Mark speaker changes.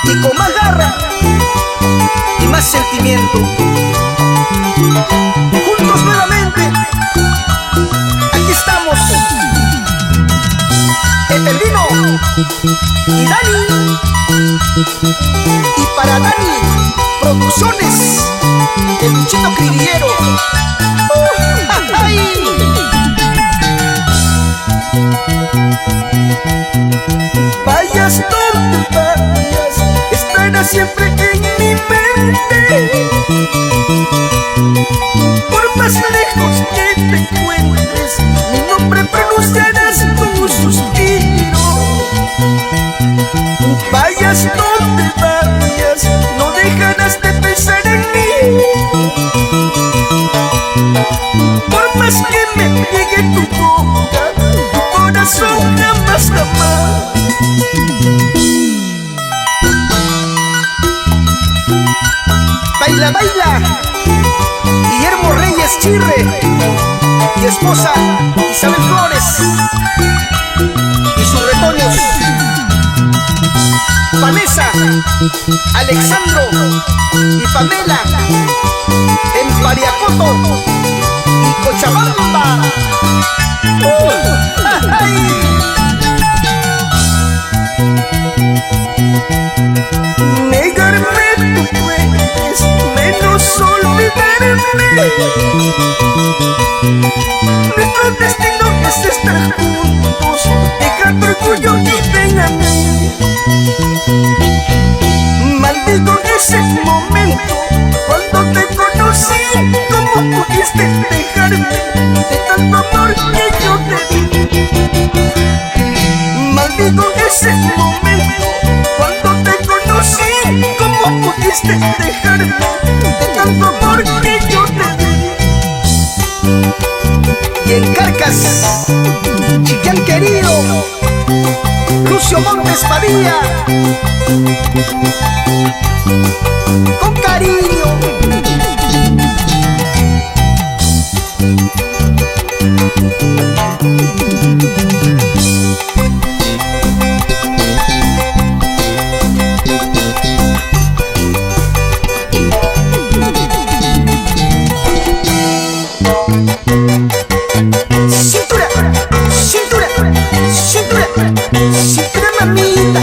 Speaker 1: Y con más garra y más sentimiento, juntos nuevamente, aquí estamos, Etelvino y Dani, y para Dani Producciones, el Luchito Cribillero. ¡Ay! Vayas donde vayas, estarás siempre en mi mente. Por más lejos que te encuentres, mi nombre pronunciarás con un suspiro. Vayas donde vayas, no dejarás de pensar en mí. Por más que me pegue tu boca, tu corazón jamás, jamás. Baila, baila, Guillermo Reyes Chirre y esposa Isabel Flores y sus retoños, Vanessa, Alexandro y Pamela en Pariacoto y Cochabamba. ¡Ay! Negarme tú puedes, menos olvidarme. Nuestro destino es estar juntos, dejar tu orgullo y ven a mí. Maldigo ese momento cuando te conocí. ¿Cómo pudiste dejarme de tanto amor que yo te di? Maldigo ese momento cuando te conocí. ¿Cómo pudiste dejarme de tanto amor que yo te di? Y en Carcas, Chiquián querido, Lucio Montes Padilla, con cariño. Cintura, cintura, cintura, cintura, mamita.